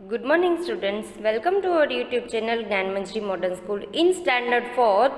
Good morning students, welcome to our YouTube channel Gyan Manjari modern school in standard fourth.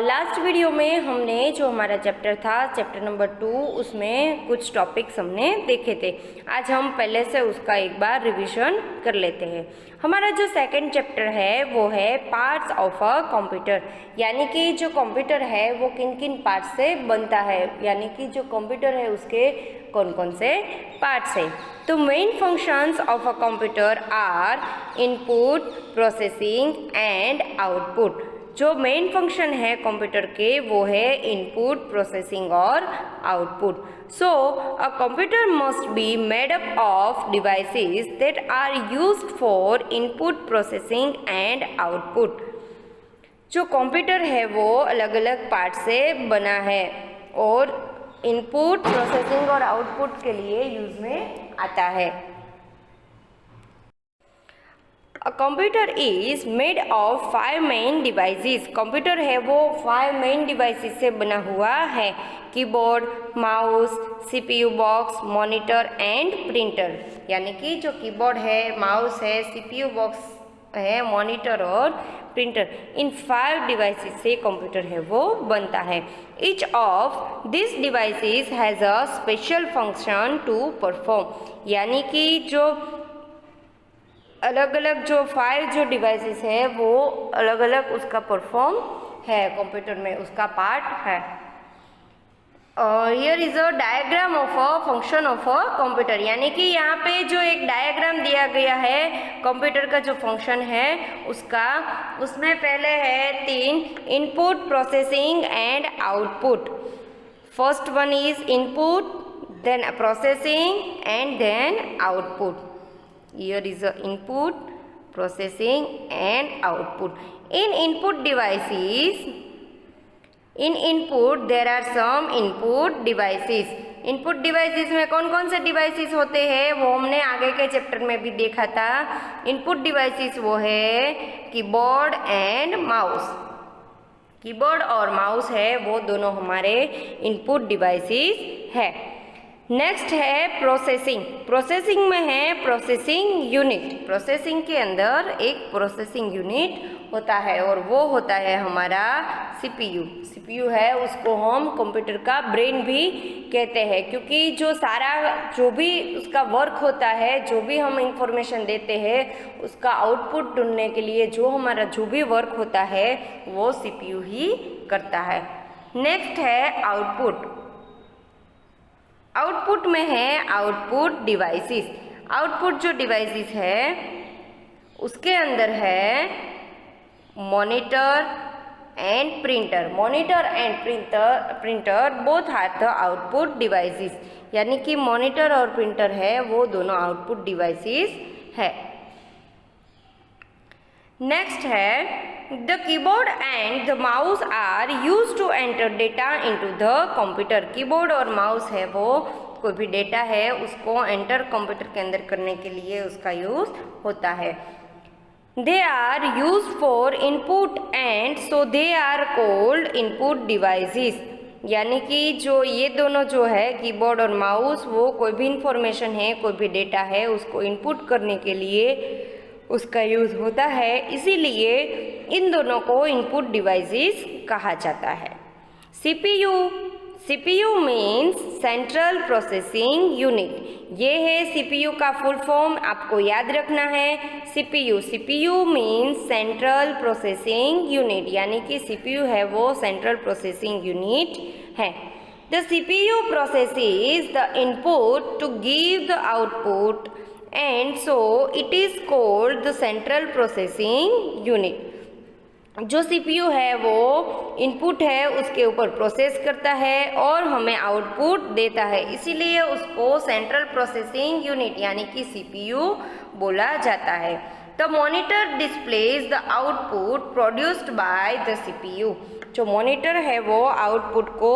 Last video में हमने जो हमारा chapter था chapter number 2 उसमें कुछ टॉपिक्स हमने देखे थे। आज हम पहले से उसका एक बार रिवीजन कर लेते हैं। हमारा जो सेकंड चैप्टर है वो है पार्ट्स ऑफ अ कंप्यूटर, यानी कि जो कंप्यूटर है वो किन किन पार्ट्स से बनता है, यानी कि जो कंप्यूटर है उसके कौन कौन से पार्ट्स है। तो main functions of a computer are input, processing and output. जो मेन फंक्शन है कंप्यूटर के वो है इनपुट, प्रोसेसिंग और output. So a computer must be made up of devices that are used for input, processing and output. जो computer है वो अलग अलग पार्ट से बना है और इनपुट, प्रोसेसिंग और आउटपुट के लिए यूज में आता है। A computer is made of 5 main devices। Computer है वो 5 मेन डिवाइसेस से बना हुआ है। Keyboard, mouse, CPU box, monitor and printer. यानी कि जो कीबोर्ड है, माउस है, सीपीयू बॉक्स है, मॉनिटर और प्रिंटर, इन 5 डिवाइसेस से कंप्यूटर है वो बनता है। Each of this devices has a special function to perform. यानी कि जो अलग अलग जो 5 जो डिवाइसेस है वो अलग अलग उसका परफॉर्म है, कंप्यूटर में उसका पार्ट है। Here is a diagram of a function of a computer. यानी कि यहाँ पे जो एक डायग्राम दिया गया है कंप्यूटर का जो फंक्शन है उसका, उसमें पहले है 3 input, processing and output. First one is input, then processing and then output. Here is a input, processing and output. In input devices, in input there are some input devices। Input devices में कौन कौन से devices होते हैं वो हमने आगे के चैप्टर में भी देखा था। इनपुट डिवाइसेस वो है कीबोर्ड एंड माउस। कीबोर्ड और माउस है वो दोनों हमारे इनपुट डिवाइसेस है। नेक्स्ट है प्रोसेसिंग। प्रोसेसिंग में है प्रोसेसिंग यूनिट। प्रोसेसिंग के अंदर एक प्रोसेसिंग यूनिट होता है और वो होता है हमारा सीपीयू। सीपीयू है उसको हम कंप्यूटर का ब्रेन भी कहते हैं, क्योंकि जो सारा जो भी उसका वर्क होता है, जो भी हम इंफॉर्मेशन देते हैं उसका आउटपुट ढूंढने के लिए जो हमारा जो भी वर्क होता है वो सीपीयू ही करता है। नेक्स्ट है आउटपुट। आउटपुट में है आउटपुट डिवाइसेस। आउटपुट जो डिवाइसेस है उसके अंदर है monitor and printer. Monitor and printer both are the output devices. यानी कि मॉनिटर और प्रिंटर है वो दोनों आउटपुट डिवाइसेस है। नेक्स्ट है the keyboard and the mouse are use to enter data into the computer. Keyboard और माउस है वो कोई भी डेटा है उसको एंटर कंप्यूटर के अंदर करने के लिए उसका यूज होता है। They are use for input and so they are called input devices. यानी कि जो ये दोनों जो है कीबोर्ड और माउस वो कोई भी इंफॉर्मेशन है, कोई भी डेटा है उसको इनपुट करने के लिए उसका यूज़ होता है, इसीलिए इन दोनों को इनपुट डिवाइसेस कहा जाता है। CPU. CPU means central processing unit. ये है सीपीयू का फुल फॉर्म, आपको याद रखना है CPU. CPU means central processing unit, यानी कि सीपीयू है वो सेंट्रल प्रोसेसिंग यूनिट है। The CPU processes the input to give the output and so it is called the central processing unit। जो सीपीयू है वो इनपुट है उसके ऊपर प्रोसेस करता है और हमें आउटपुट देता है, इसीलिए उसको सेंट्रल प्रोसेसिंग यूनिट यानी कि सीपीयू बोला जाता है। The monitor displays the output produced by the CPU. जो मॉनिटर है वो आउटपुट को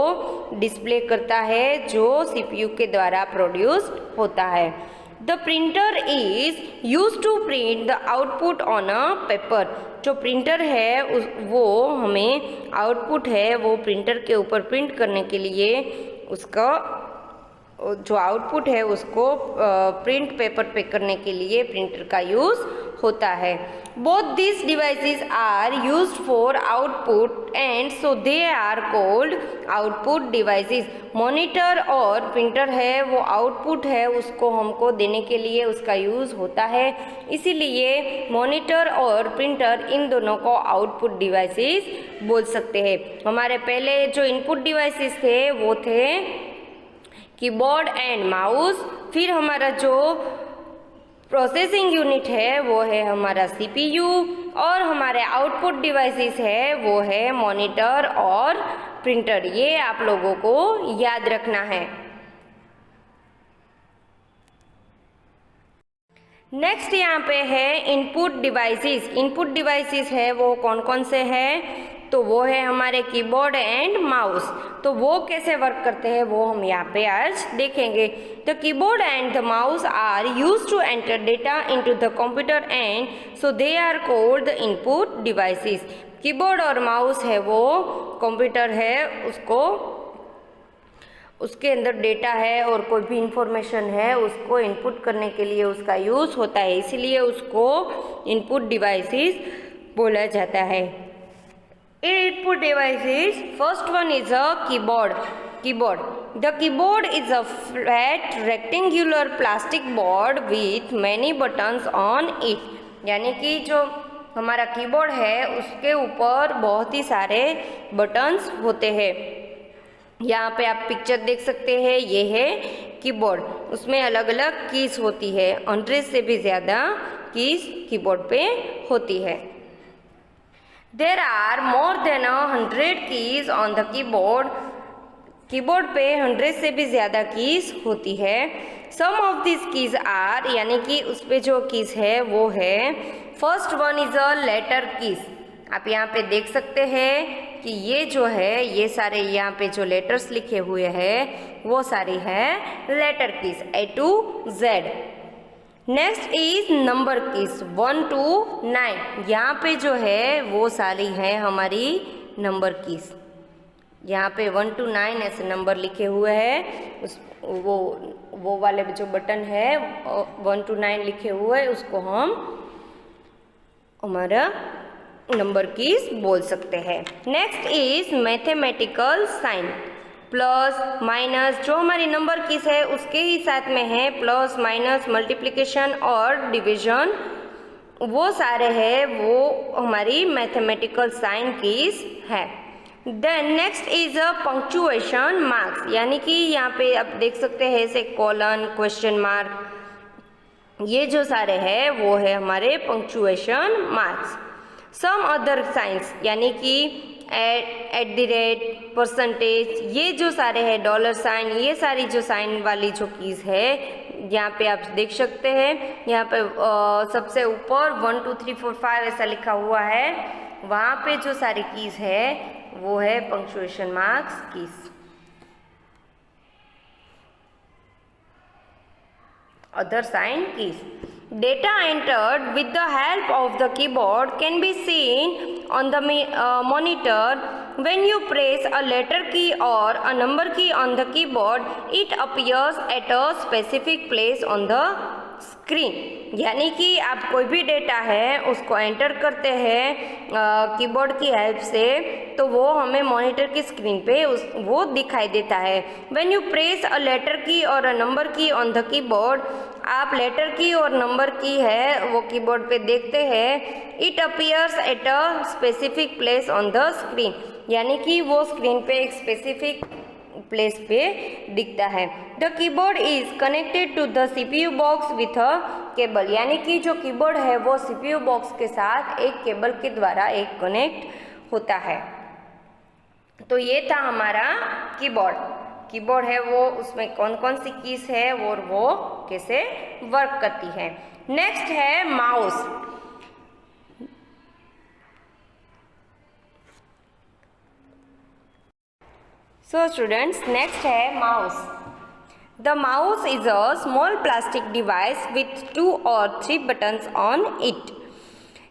डिस्प्ले करता है जो सीपीयू के द्वारा प्रोड्यूस होता है। The printer is use to print the output on a paper. जो प्रिंटर है वो हमें आउटपुट है वो प्रिंटर के ऊपर प्रिंट करने के लिए उसका जो आउटपुट है उसको प्रिंट पेपर पे करने के लिए प्रिंटर का यूज़ होता है। Both this devices are used for output and so they are called output devices. Monitor और प्रिंटर है वो आउटपुट है उसको हमको देने के लिए उसका यूज़ होता है, इसीलिए मॉनिटर और प्रिंटर इन दोनों को आउटपुट डिवाइसेस बोल सकते हैं। हमारे पहले जो इनपुट डिवाइसेस थे वो थे कीबोर्ड एंड माउस, फिर हमारा जो प्रोसेसिंग यूनिट है वो है हमारा सीपीयू, और हमारे आउटपुट डिवाइसेस है वो है मॉनिटर और प्रिंटर। ये आप लोगों को याद रखना है। नेक्स्ट यहाँ पे है इनपुट डिवाइसेस। इनपुट डिवाइसेस है वो कौन कौन से हैं, तो वो है हमारे कीबोर्ड एंड माउस। तो वो कैसे वर्क करते हैं वो हम यहाँ पे आज देखेंगे। The keyboard and the mouse are used to enter data into the computer and so they are called the input devices. Keyboard और माउस है वो कंप्यूटर है उसको उसके अंदर डेटा है और कोई भी इंफॉर्मेशन है उसको इनपुट करने के लिए उसका यूज़ होता है, इसीलिए उसको इनपुट डिवाइसेस बोला जाता है। Input devices, first one is a keyboard. The keyboard is a flat rectangular plastic board with many buttons on it. यानी कि जो हमारा कीबोर्ड है उसके ऊपर बहुत ही सारे बटन्स होते हैं। यहाँ पे आप पिक्चर देख सकते हैं, ये है कीबोर्ड। उसमें अलग अलग कीज होती है, 100 से भी ज़्यादा कीज कीबोर्ड पे होती है। There are more than 100 keys on the keyboard. Keyboard पे 100 से भी ज़्यादा कीज होती है। Some of these keys are, यानी कि उस पे जो कीज है वो है, first one is a letter keys. आप यहाँ पे देख सकते हैं कि ये जो है ये सारे यहाँ पे जो लेटर्स लिखे हुए हैं वो सारी है letter keys, A to Z। Next is number keys 1 to 9। यहाँ पे जो है वो सारी है हमारी नंबर कीज। यहाँ पे 1 to 9 ऐसे नंबर लिखे हुए हैं, उस वो वाले जो बटन है 1 to 9 लिखे हुए हैं उसको हम हमारा नंबर कीज बोल सकते हैं। Next is mathematical sign, plus minus. जो हमारी नंबर कीज है उसके ही साथ में है प्लस माइनस, मल्टीप्लिकेशन और डिवीजन, वो सारे हैं वो हमारी मैथमेटिकल साइन कीज है। Then next is a punctuation marks, यानी कि यहाँ पे आप देख सकते हैं ऐसे कॉलन, क्वेश्चन मार्क, ये जो सारे हैं वो है हमारे punctuation marks. Some other signs, यानी कि एट द रेट, परसेंटेज, ये जो सारे हैं डॉलर साइन, ये सारी जो साइन वाली जो कीज़ है यहाँ पे आप देख सकते हैं। यहाँ पे सबसे ऊपर 1 2 3 4 5 ऐसा लिखा हुआ है, वहाँ पे जो सारी कीज़ है वो है punctuation marks keys. Other sign keys. Data entered with the help of the keyboard can be seen on the monitor. When you press a letter key or a number key on the keyboard, it appears at a specific place on the screen. यानी कि आप कोई भी data है उसको enter करते हैं keyboard की हेल्प से तो वो हमें मॉनिटर की स्क्रीन पे वो दिखाई देता है। When you press a letter key और a number key on the keyboard, आप लेटर की और नंबर की है वो कीबोर्ड पे देखते हैं, it appears at a specific place on the screen, यानी कि वो स्क्रीन पे एक स्पेसिफिक प्लेस पे दिखता है। The keyboard is connected to the CPU box with a cable, यानी कि जो कीबोर्ड है वो सीपीयू बॉक्स के साथ एक केबल के द्वारा एक कनेक्ट होता है। तो ये था हमारा कीबोर्ड है वो उसमें कौन कौन सी कीज है और वो कैसे वर्क करती है। नेक्स्ट है माउस। So students, next है mouse. The mouse is a small plastic device with 2 or 3 buttons on it.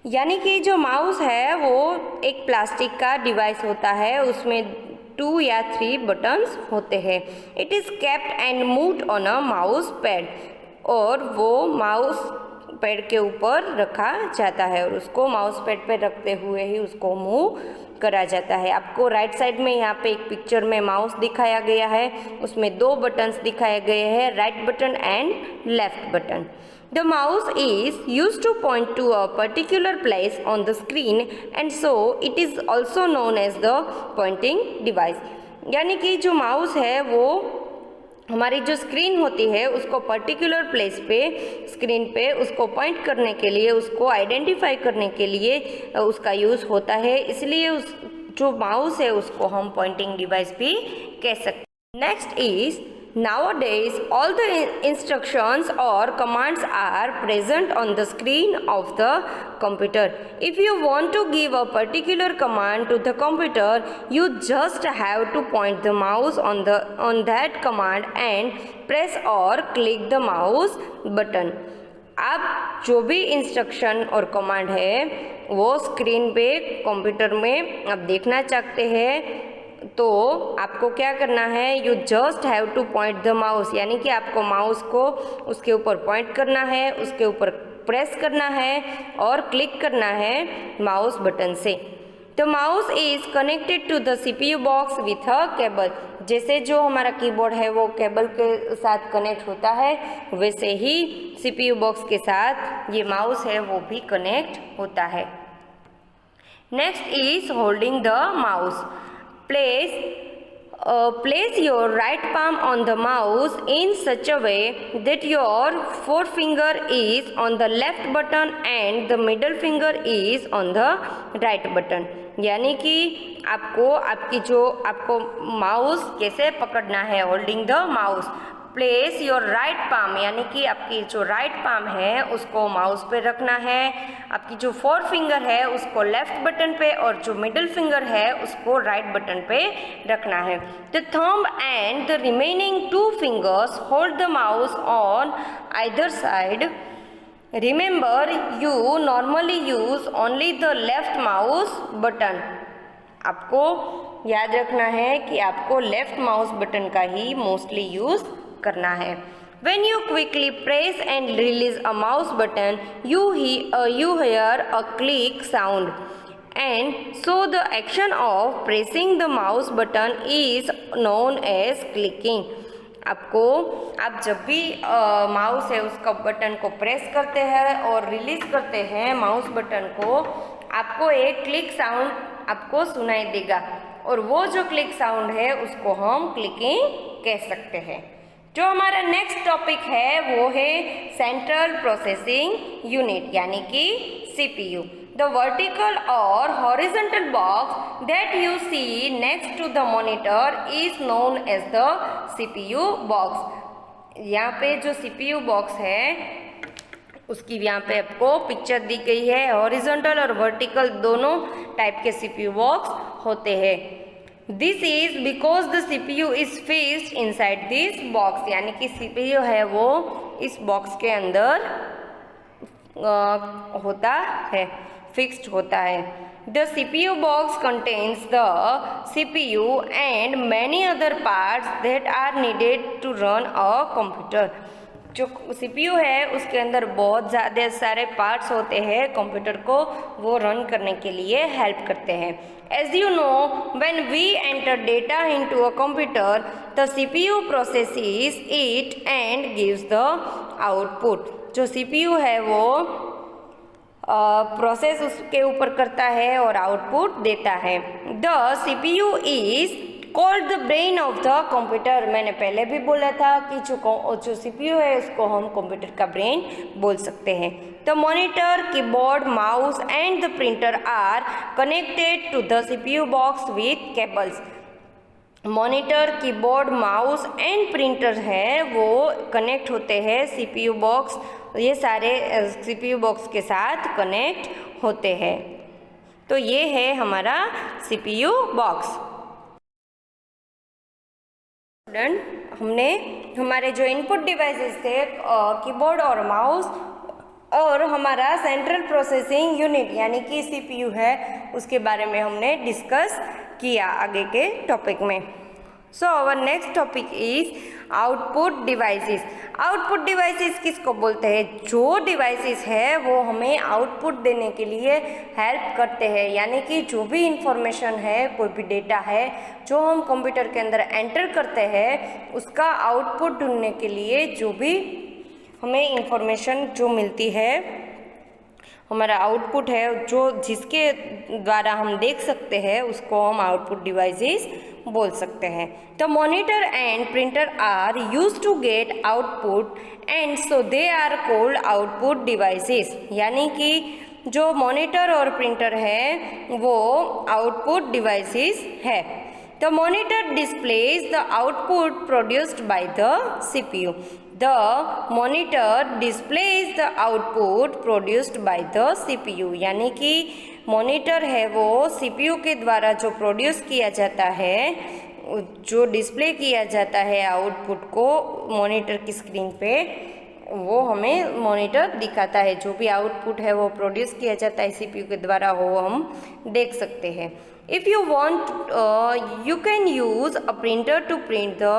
यानी कि जो माउस है वो एक प्लास्टिक का डिवाइस होता है, उसमें 2 या 3 बटन्स होते हैं। It is kept and moved on a mouse pad, और वो माउस पैड के ऊपर रखा जाता है और उसको माउस पैड पे रखते हुए ही उसको मूव करा जाता है। आपको राइट साइड में यहाँ पे एक पिक्चर में माउस दिखाया गया है, उसमें 2 बटन्स दिखाए गए हैं, right button and left button. The mouse is used to point to a particular place on the screen and so it is also known as the pointing device। यानी कि जो माउस है वो हमारी जो स्क्रीन होती है उसको पर्टिकुलर प्लेस पे स्क्रीन पे उसको पॉइंट करने के लिए, उसको आइडेंटिफाई करने के लिए उसका यूज़ होता है, इसलिए उस जो माउस है उसको हम पॉइंटिंग डिवाइस भी कह सकते हैं। Next is nowadays all the instructions or commands are present on the screen of the computer. If you want to give a particular command to the computer, you just have to point the mouse on that command and press or click the mouse button। आप जो भी instruction और command है वो screen पे computer में आप देखना चाहते हैं तो आपको क्या करना है, you just have two point the mouse, यानी कि आपको माउस को उसके ऊपर पॉइंट करना है, उसके ऊपर प्रेस करना है और क्लिक करना है माउस बटन से। The mouse is connected to the CPU box with a cable. जैसे जो हमारा कीबोर्ड है वो केबल के साथ कनेक्ट होता है, वैसे ही सीपीयू बॉक्स के साथ ये माउस है वो भी कनेक्ट होता है। Next is holding the mouse. Place your right palm on the mouse in such a way that your forefinger is on the left button and the middle finger is on the right button। यानी कि आपको mouse कैसे पकड़ना है, holding the mouse. Place your right palm, यानी कि आपकी जो राइट पाम है उसको माउस पे रखना है, आपकी जो 4 फिंगर है उसको लेफ्ट बटन पे और जो मिडिल फिंगर है उसको राइट बटन पे रखना है। The thumb and the remaining 2 fingers hold the mouse on either side. Remember you normally use only the left mouse button. आपको याद रखना है कि आपको लेफ्ट माउस बटन का ही मोस्टली यूज करना है। When you quickly press and release a mouse button, you hear a click sound, and so the action of pressing the mouse button is known as clicking। आप जब भी mouse है उसका button को press करते हैं और रिलीज करते हैं माउस बटन को, आपको एक क्लिक साउंड आपको सुनाई देगा और वो जो क्लिक साउंड है उसको हम क्लिकिंग कह सकते हैं। जो हमारा नेक्स्ट टॉपिक है वो है सेंट्रल प्रोसेसिंग यूनिट, यानी कि सीपीयू। द वर्टिकल और horizontal box that you see next to the monitor is known as the CPU box. यहाँ पे जो सीपीयू बॉक्स है उसकी यहाँ पे आपको पिक्चर दी गई है। हॉरिजॉन्टल और वर्टिकल दोनों टाइप के सीपीयू बॉक्स होते हैं। This is because the CPU is fixed inside this box, यानी कि सीपीयू है वो इस बॉक्स के अंदर होता है, फिक्स्ड होता है। The CPU box contains the CPU and many other parts that are needed to run a computer. जो सीपीयू है उसके अंदर बहुत ज़्यादा सारे पार्ट्स होते हैं, कंप्यूटर को वो रन करने के लिए हेल्प करते हैं। As you know, when we enter data into a computer the CPU processes it and gives the output. जो सीपीयू है वो प्रोसेस उसके ऊपर करता है और आउटपुट देता है। The CPU is called the brain of the computer. मैंने पहले भी बोला था कि जो सीपीयू है उसको हम कंप्यूटर का ब्रेन बोल सकते हैं। The monitor, keyboard, mouse and the printer are connected to the CPU box with cables. Monitor, keyboard, mouse and printer है वो कनेक्ट होते हैं सीपीयू बॉक्स, ये सारे सीपीयू बॉक्स के साथ कनेक्ट होते हैं। तो ये है हमारा सीपीयू बॉक्स। हमने हमारे जो इनपुट डिवाइसेस थे कीबोर्ड और माउस और हमारा सेंट्रल प्रोसेसिंग यूनिट यानी कि सीपीयू है उसके बारे में हमने डिस्कस किया आगे के टॉपिक में। So our next topic is output devices. Output devices किसको बोलते हैं? जो डिवाइसेस है वो हमें आउटपुट देने के लिए हेल्प करते हैं, यानी कि जो भी इंफॉर्मेशन है, कोई भी डेटा है जो हम कंप्यूटर के अंदर एंटर करते हैं, उसका आउटपुट ढूंढने के लिए जो भी हमें इंफॉर्मेशन जो मिलती है, हमारा आउटपुट है जो जिसके द्वारा हम देख सकते हैं, उसको हम आउटपुट डिवाइसेस बोल सकते हैं। The monitor and printer are use to get output and so they are called output devices, यानी कि जो मॉनिटर और प्रिंटर है वो आउटपुट डिवाइसेस है। The monitor displays the output produced by the CPU। The monitor displays the output produced by the CPU, यानी कि monitor है वो CPU के द्वारा जो प्रोड्यूस किया जाता है, जो डिस्प्ले किया जाता है आउटपुट को मॉनिटर की स्क्रीन पे, वो हमें मॉनिटर दिखाता है। जो भी आउटपुट है वो प्रोड्यूस किया जाता है CPU के द्वारा, वो हम देख सकते हैं। If you want, you can use a printer to print the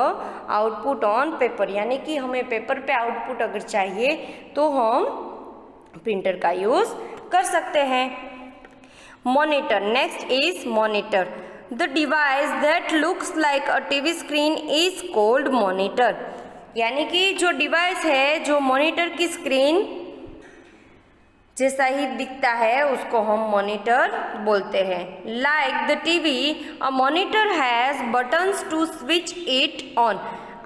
output on paper, यानी कि हमें पेपर पे आउटपुट अगर चाहिए तो हम प्रिंटर का यूज़ कर सकते हैं। Monitor, next is monitor. The device that looks like a TV screen is called monitor, यानी कि जो डिवाइस है जो मॉनिटर की स्क्रीन जैसा ही दिखता है उसको हम मॉनिटर बोलते हैं। Like the TV, a monitor has buttons to switch it on.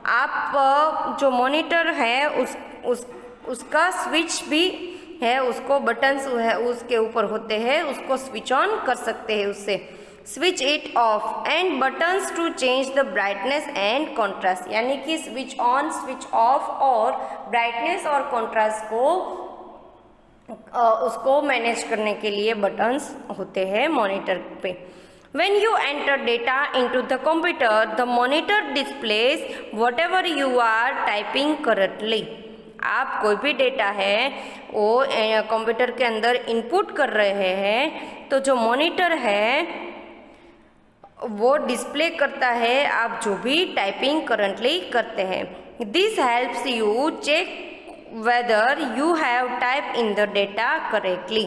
आप जो मॉनिटर है उसका स्विच भी है, उसको बटन्स है उसके ऊपर होते हैं, उसको स्विच ऑन कर सकते हैं उससे। Switch it off and buttons to change the brightness and contrast, यानी कि स्विच ऑन, स्विच ऑफ और ब्राइटनेस और कॉन्ट्रास्ट को उसको मैनेज करने के लिए बटन्स होते हैं मॉनिटर पे। When you enter data into the computer, the monitor displays whatever you are typing currently। आप कोई भी डेटा है वो कंप्यूटर के अंदर इनपुट कर रहे हैं, तो जो मॉनिटर है वो डिस्प्ले करता है आप जो भी टाइपिंग करंटली करते हैं। This helps you check whether you have type in the data correctly.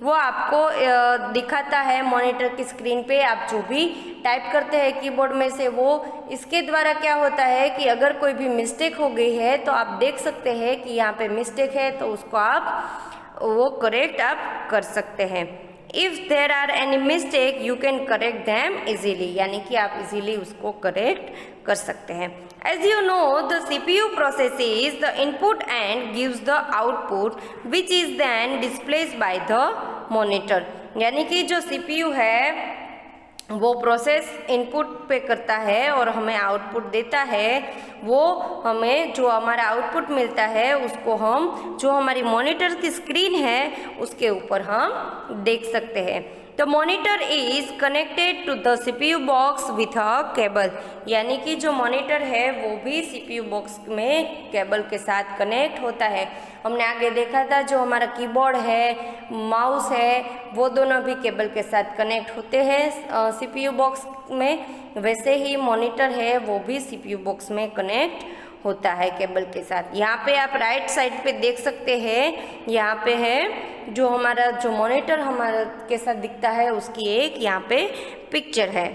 वो आपको दिखाता है मॉनिटर की स्क्रीन पे आप जो भी टाइप करते हैं कीबोर्ड में से, वो इसके द्वारा क्या होता है कि अगर कोई भी मिस्टेक हो गई है तो आप देख सकते हैं कि यहाँ पे मिस्टेक है, तो उसको आप वो करेक्ट आप कर सकते हैं। If there are any mistake you can correct them easily, यानी कि आप इजीली उसको करेक्ट कर सकते हैं। As you know, the CPU processes the input and gives the output, which is then displayed by the monitor। यानी कि जो CPU है वो प्रोसेस इनपुट पे करता है और हमें आउटपुट देता है। वो हमें जो हमारा आउटपुट मिलता है उसको हम जो हमारी मॉनिटर की स्क्रीन है उसके ऊपर हम देख सकते हैं। The monitor is connected to the CPU box with a cable, यानी कि जो मॉनिटर है वो भी CPU बॉक्स में केबल के साथ कनेक्ट होता है। हमने आगे देखा था जो हमारा कीबोर्ड है, माउस है, वो दोनों भी केबल के साथ कनेक्ट होते हैं CPU बॉक्स में, वैसे ही मॉनिटर है वो भी CPU बॉक्स में कनेक्ट होता है केबल के साथ। यहाँ पे आप राइट साइड पे देख सकते हैं, यहाँ पे है जो हमारा जो मॉनिटर हमारे के साथ दिखता है उसकी एक यहाँ पे पिक्चर है।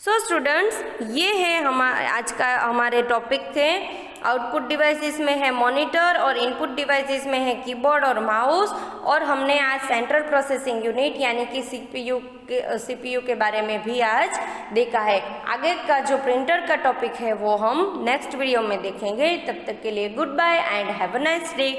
सो स्टूडेंट्स, ये है आज का हमारे टॉपिक थे। आउटपुट डिवाइसेस में है मॉनिटर और इनपुट डिवाइसेस में है कीबोर्ड और माउस, और हमने आज सेंट्रल प्रोसेसिंग यूनिट यानी कि CPU के बारे में भी आज देखा है। आगे का जो प्रिंटर का टॉपिक है वो हम नेक्स्ट वीडियो में देखेंगे। तब तक के लिए goodbye and have a nice day.